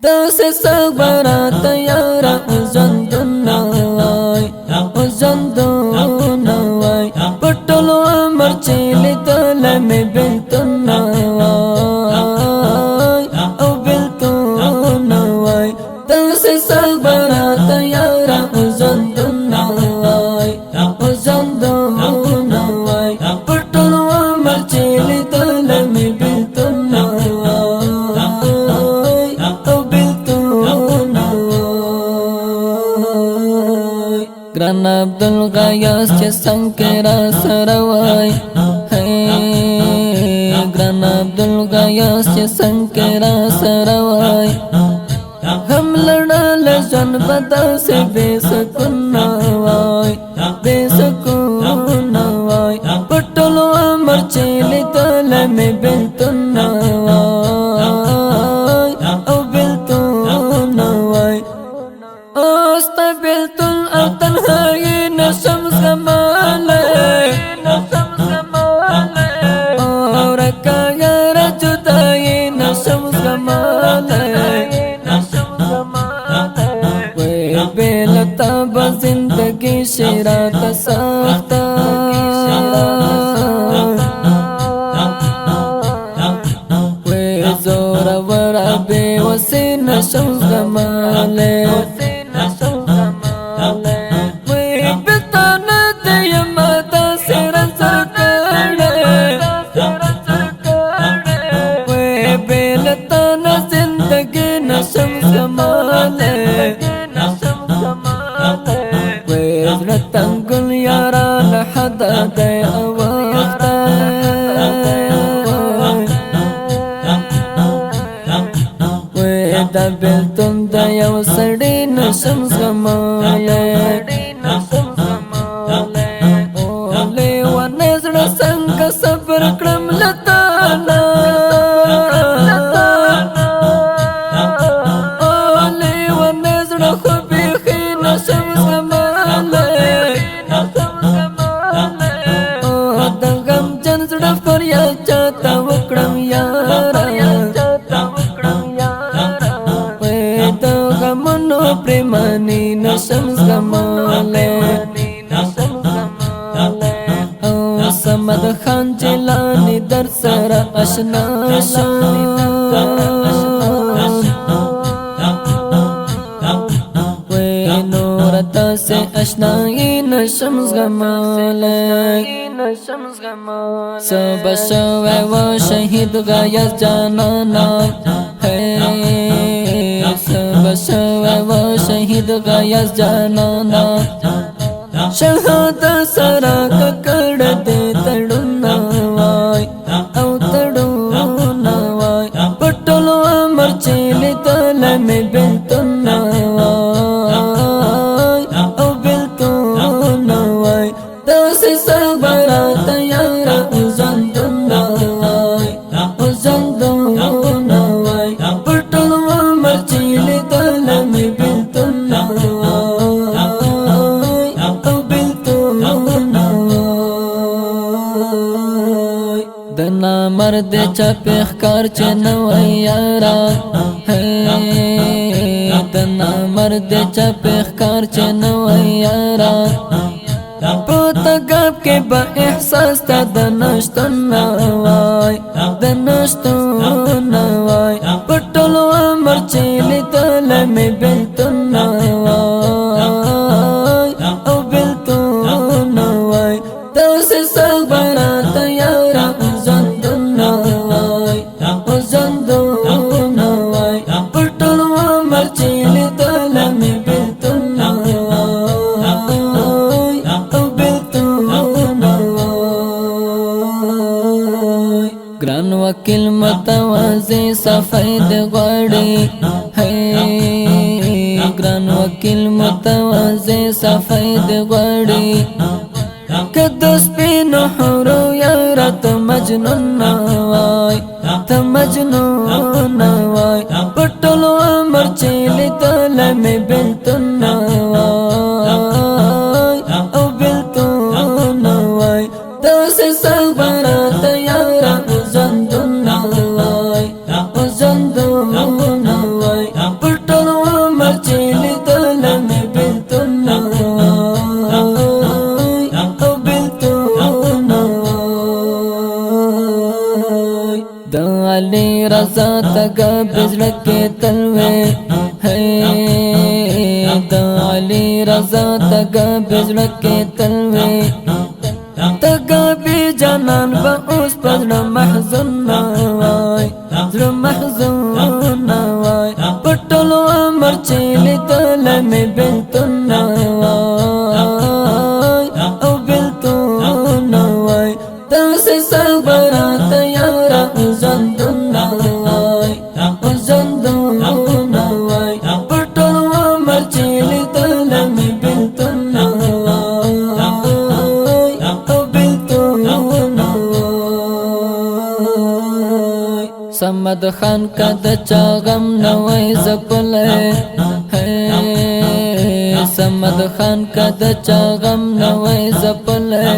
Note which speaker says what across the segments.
Speaker 1: داسې صبرات یارا ژوندونه وای ژوندونه وای په ټول عمر چې لیدلی مې بېلتونه وای او بېلتونه وای داسې صبرات یارا ژوندونه وای ژوندونه وای په ټول عمر چې لیدلی مې بېلتونه گران عبدالغیاث چې څنګه را سره وای گران عبدالغیاث چې څنګه را سره وای هم لړل ژوند به داسې بې سکونه وای بې سکونه وای په ټول عمر چې لیدلی مې بېلتونه وای او بېلتونه وای اوس ته بېلتون او تنهایی نشم زغملی او رکه یاره جدایی نشم زغملی وی بېلتا به زندگی شي راته سخته وی زوروره بېوسې نشم زغملی تنگل یاران حد دی اوخته وی دا بېلتون د یو سړي نشم زغملی او لیونی زړه څنګه صبر کړم له تانه او لیونی زړه خو بیخي نشم زغملی چاته وکړم یارا وې د غمونو پریمانی نشم زغملی او صمد خان جیلانی در سره اشنا شم وې نور داسې اشنایی نشم زغملی سبا شوی و شهید غیاث جانانا سبا شوی و شهید غیاث جانانا شهادت سره ککړ دې تړونه وای او تړونه وای په ټول عمر چې لیدلی مې بېلتونه وای او بېلتونه وای داسې صبرات یارا ژوندونه وای ژوندونه وای په ټول عمر چې لیدلی مې بېلتونه وای او بېلتونه وای د نامرد چپې ښکار چې نه وای یارا د نامرد چپې ښکار چې نه وای یارا په تګاب کې به احساس ته د نشتون وای د نشتون وای په ټول عمر چې لیدلی مې بېلتونه وای او بېلتونه وای داسې صبرات یارا ژوندونه وای ژوندونه وای په ټول عمر چې لیدلی مې بېلتونه گران وکیل متواضع صفای د غواړي گران وکیل متواضع صفای د غواړي که د سپینو حورو یاره ته مجنون وای ته مجنون وای په ټول عمر چې لیدلی مې بېلتونه وای او بېلتونه وای داسې صبرات یارا ژوندونه وای ژوندونه وای کې تلوي د علي رضا تګابي زړه کې تلوي تګابي جانان به اوس په زړه محزون نه وای زړه محزون نه وای په ټول عمر چې لیدل مې بېلتون نه وای او بېلتون نه وای داسې صبر راته یاره ژوندون نه وای ژوندون نه وای په ټول عمر چې لیدل مې بېلتون نه وای او بېلتون نه وای صمد خان کا د چا غم نه وای ځپلی صمد خان کا د چا غم نه وای ځپلی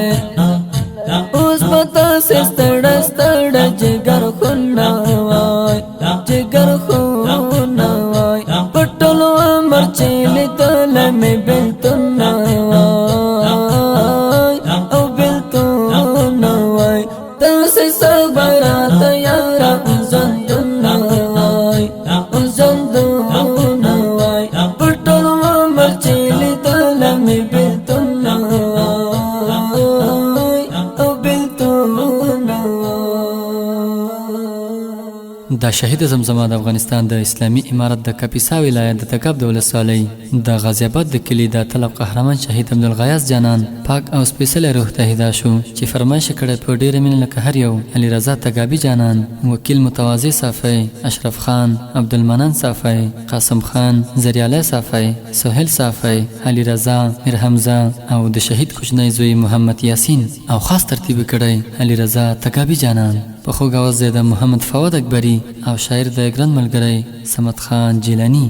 Speaker 1: اوس په تاسې ستړی ستړی جګر خون نه وای جګر خون نه وای په ټول عمر چې لیدل مې بېلتون نه وای او بېلتون نه وای داسې صبر راته یاره ژوندون نه وای ژوندون نه وای په ټول عمر چې لیدل مې بېلتون نه وای او بېلتون نه وای.
Speaker 2: دا شهید زمزمه د افغانستان د اسلامي امارت د کاپیسا ولایت د تګاب د ولسوالۍ د غازی آباد د کلي د طلب قهرمان شهید عبدالغیاث جانان پاک او سپېڅلی روح ته هدا شو چې فرمایش کړی په ډېره مینه لکه هر یو علي رضا تګابي جانان وکیل متواضع صافی اشرف خان عبدالمنان صافی قاسم خان زریالی صافی سهیل صافی علي رضا میر حمزه او د شهید کوچنی زوی محمد یاسین او خاص ترتیب کړی علي رضا تګابي جانان په خوږ اواز د محمد فواد اکبري او شاعر د ګران ملګری صمد خان جیلانی.